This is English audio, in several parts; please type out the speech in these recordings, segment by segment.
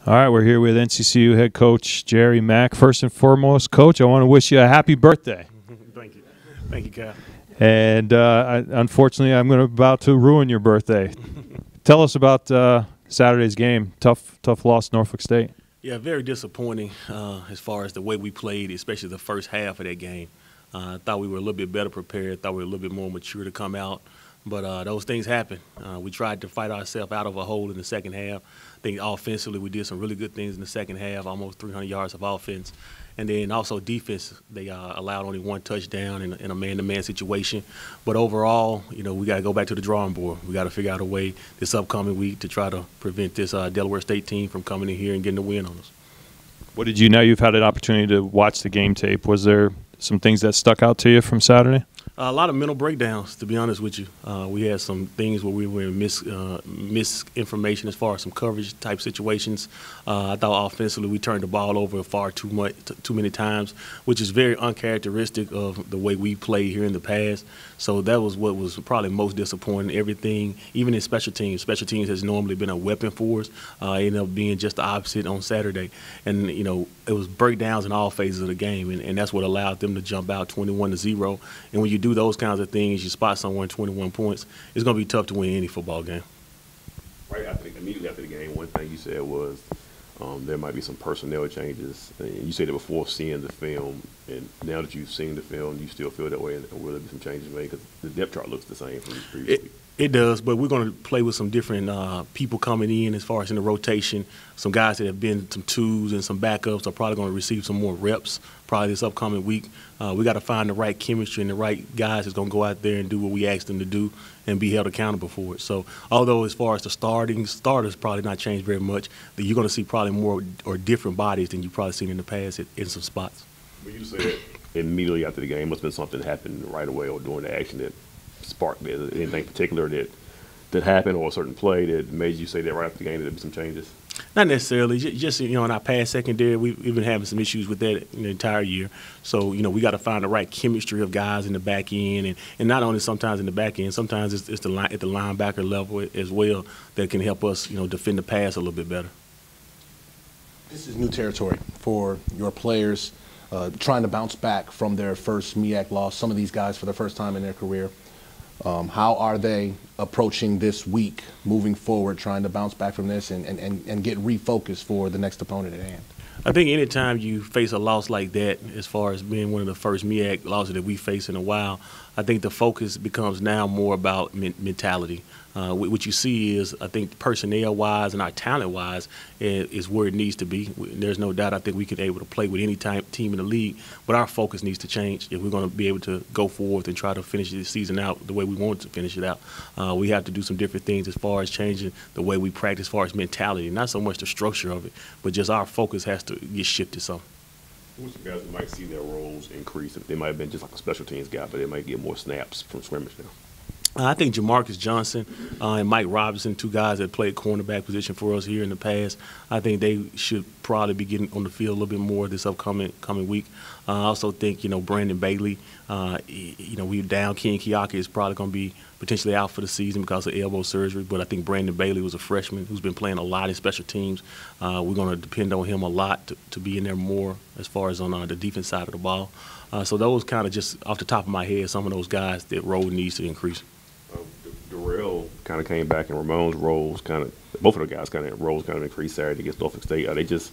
All right, we're here with NCCU head coach Jerry Mack. First and foremost, Coach, I want to wish you a happy birthday. Thank you. Thank you, Kyle. And unfortunately, I'm about to ruin your birthday. Tell us about Saturday's game. Tough loss, Norfolk State. Yeah, very disappointing as far as the way we played, especially the first half of that game. I thought we were a little bit better prepared, thought we were a little bit more mature to come out. But those things happen. We tried to fight ourselves out of a hole in the second half. I think offensively we did some really good things in the second half, almost 300 yards of offense. And then also defense, they allowed only one touchdown in a man-to-man situation. But overall, we got to go back to the drawing board. We got to figure out a way this upcoming week to try to prevent this Delaware State team from coming in here and getting a win on us. What did you know? You've had an opportunity to watch the game tape. Was there some things that stuck out to you from Saturday? A lot of mental breakdowns, to be honest with you. We had some things where we were in misinformation as far as some coverage type situations. I thought offensively we turned the ball over far too many times, which is very uncharacteristic of the way we played here in the past. So that was what was probably most disappointing. Everything, even in special teams has normally been a weapon for us. Ended up being just the opposite on Saturday. And, it was breakdowns in all phases of the game, and that's what allowed them to jump out 21-0. And when you do those kinds of things, you spot someone 21 points, it's going to be tough to win any football game. Right, I think immediately after the game, one thing you said was there might be some personnel changes. And you said it before seeing the film, and now that you've seen the film, you still feel that way, and will there be some changes made? Because the depth chart looks the same from previously. It does, but we're going to play with some different people coming in as far as in the rotation. Some guys that have been some twos and some backups are probably going to receive some more reps probably this upcoming week. We got to find the right chemistry and the right guys that's going to go out there and do what we asked them to do and be held accountable for it. So although as far as the starters probably not changed very much, you're going to see probably more or different bodies than you've probably seen in the past in some spots. When you said immediately after the game, must have been something that happened right away or during the action that sparked it. Anything particular that happened or a certain play that made you say that right after the game that there be some changes? Not necessarily. Just in our past secondary, we've been having some issues with that the entire year. So, we got to find the right chemistry of guys in the back end. And not only sometimes in the back end, sometimes it's at the linebacker level as well that can help us, defend the pass a little bit better. This is new territory for your players trying to bounce back from their first MEAC loss. Some of these guys for the first time in their career. How are they approaching this week, moving forward, trying to bounce back from this and get refocused for the next opponent at hand? I think anytime you face a loss like that, as far as being one of the first MEAC losses that we face in a while, I think the focus becomes now more about mentality. What you see is, I think personnel-wise and our talent-wise is where it needs to be. There's no doubt I think we can be able to play with any team in the league, but our focus needs to change if we're going to be able to go forward and try to finish the season out the way we want to finish it out. We have to do some different things as far as changing the way we practice as far as mentality, not so much the structure of it, but just our focus has to get shifted some. Who's the guys that might see their roles increase? They might have been just like a special teams guy, but they might get more snaps from scrimmage now. I think Jamarcus Johnson and Mike Robinson, two guys that played cornerback position for us here in the past, I think they should probably be getting on the field a little bit more this upcoming week. I also think, Brandon Bailey, we're down. Ken Kiaka is probably going to be potentially out for the season because of elbow surgery, but I think Brandon Bailey was a freshman who's been playing a lot in special teams. We're going to depend on him a lot to be in there more as far as on the defense side of the ball. So those kind of just off the top of my head, some of those guys that role needs to increase. Darrell kind of came back, and Ramon's roles both of the guys roles increased Saturday against Norfolk State. Are they just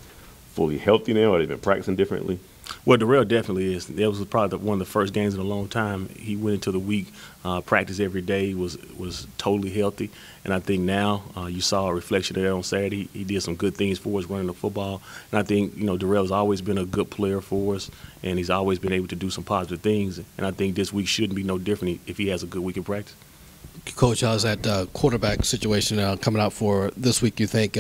fully healthy now, or they've been practicing differently? Well, Darrell definitely is. That was probably one of the first games in a long time. He went into the week, practiced every day, was totally healthy. And I think now you saw a reflection of that on Saturday. He did some good things for us running the football. And I think, Darrell has always been a good player for us, and he's always been able to do some positive things. And I think this week shouldn't be no different if he has a good week of practice. Coach, how's that quarterback situation coming out for this week? You think,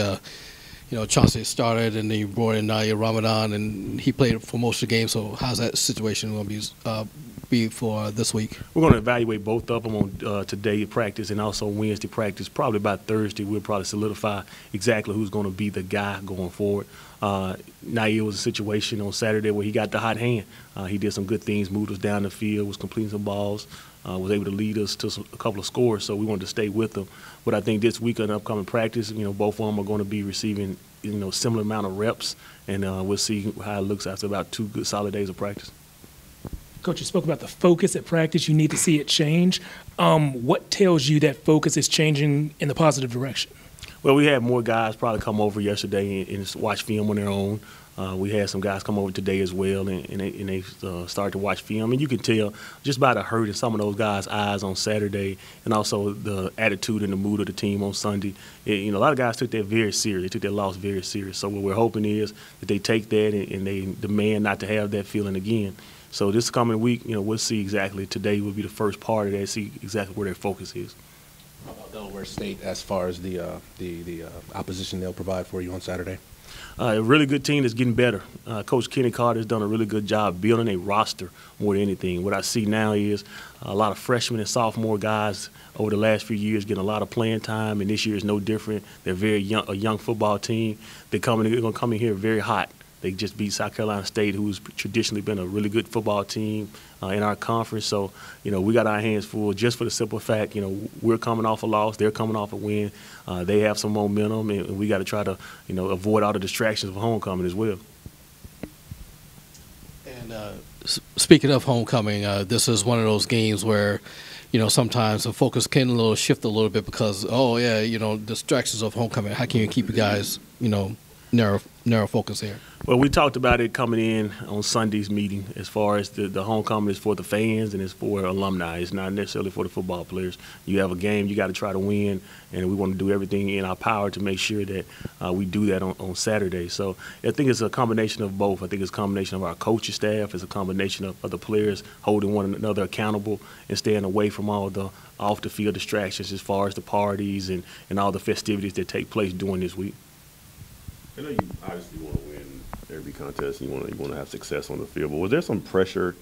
Chauncey started and then you brought in Naya Ramadan and he played for most of the game. So how's that situation going to be for this week? We're going to evaluate both of them on today practice and also Wednesday practice. Probably by Thursday, we'll probably solidify exactly who's going to be the guy going forward. Naya was a situation on Saturday where he got the hot hand. He did some good things, moved us down the field, was completing some balls. Was able to lead us to a couple of scores, so we wanted to stay with them. But I think this week in upcoming practice, both of them are going to be receiving similar amount of reps, and we'll see how it looks after about 2 good solid days of practice. Coach, you spoke about the focus at practice. You need to see it change. What tells you that focus is changing in the positive direction? Well, we had more guys probably come over yesterday and watch film on their own. We had some guys come over today as well, and they started to watch film. And you can tell just by the hurt in some of those guys' eyes on Saturday, and also the attitude and the mood of the team on Sunday. A lot of guys took that very serious. They took that loss very serious. So what we're hoping is that they take that and they demand not to have that feeling again. So this coming week, we'll see exactly. Today will be the first part of that, see exactly where their focus is. How about Delaware State as far as the opposition they'll provide for you on Saturday? A really good team that's getting better. Coach Kenny Carter has done a really good job building a roster more than anything. What I see now is a lot of freshmen and sophomore guys over the last few years getting a lot of playing time, and this year is no different. They're a young football team. They're going to come in here very hot. They just beat South Carolina State, who's traditionally been a really good football team in our conference. So, we got our hands full just for the simple fact, we're coming off a loss. They're coming off a win. They have some momentum, and we got to try to, avoid all the distractions of homecoming as well. And speaking of homecoming, this is one of those games where, sometimes the focus can shift a little bit because, distractions of homecoming. How can you keep you guys, narrow focus here? Well, we talked about it coming in on Sunday's meeting as far as the homecoming is for the fans and it's for alumni. It's not necessarily for the football players. You have a game, you got to try to win, and we want to do everything in our power to make sure that we do that on Saturday. So I think it's a combination of both. I think it's a combination of our coaching staff. It's a combination of the players holding one another accountable and staying away from all the off-the-field distractions as far as the parties and all the festivities that take place during this week. I know you obviously want to win every contest. You want to have success on the field. But was there some pressure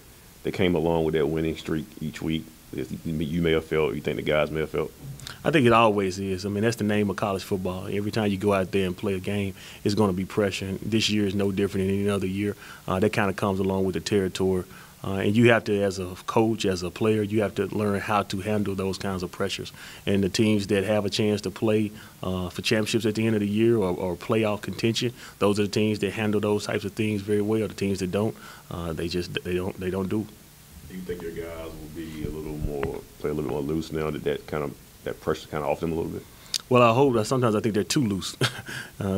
that came along with that winning streak each week that you may have felt, you think the guys may have felt? I think it always is. I mean, that's the name of college football. Every time you go out there and play a game, it's going to be pressure. And this year is no different than any other year. That kind of comes along with the territory. And you have to, as a coach, as a player, you have to learn how to handle those kinds of pressures. And the teams that have a chance to play for championships at the end of the year or playoff contention, those are the teams that handle those types of things very well. The teams that don't, they don't do. Do you think your guys will be play a little bit more loose now that pressure kind of off them a little bit? Well, I hope. Sometimes I think they're too loose.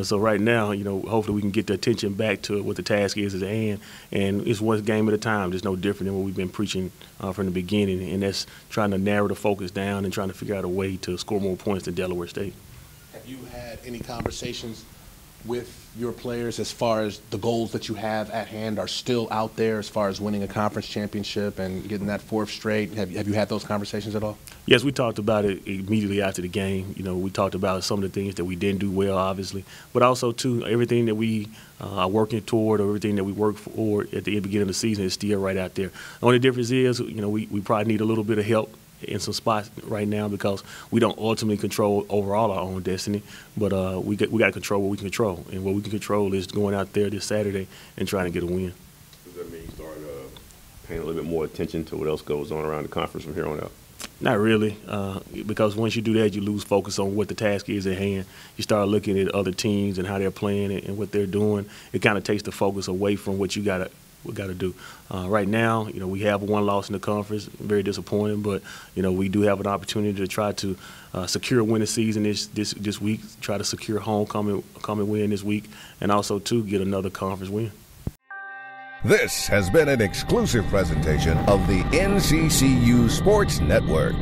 So right now, hopefully we can get the attention back to what the task is at hand. And it's one game at a time. It's no different than what we've been preaching from the beginning. And that's trying to narrow the focus down and trying to figure out a way to score more points than Delaware State. Have you had any conversations with your players as far as the goals that you have at hand are still out there as far as winning a conference championship and getting that 4th straight? Have you had those conversations at all? Yes, we talked about it immediately after the game. We talked about some of the things that we didn't do well, obviously, but also, too, everything that we are working toward or everything that we work for at the beginning of the season is still right out there. The only difference is, we probably need a little bit of help in some spots right now because we don't ultimately control overall our own destiny, but we got to control what we can control, and what we can control is going out there this Saturday and trying to get a win. Does that mean you start paying a little bit more attention to what else goes on around the conference from here on out? Not really, because once you do that, you lose focus on what the task is at hand. You start looking at other teams and how they're playing and what they're doing. It kind of takes the focus away from what you got to do. Right now, we have one loss in the conference, very disappointing, but, we do have an opportunity to try to secure a win this season this week, try to secure homecoming win this week, and also, too, get another conference win. This has been an exclusive presentation of the NCCU Sports Network.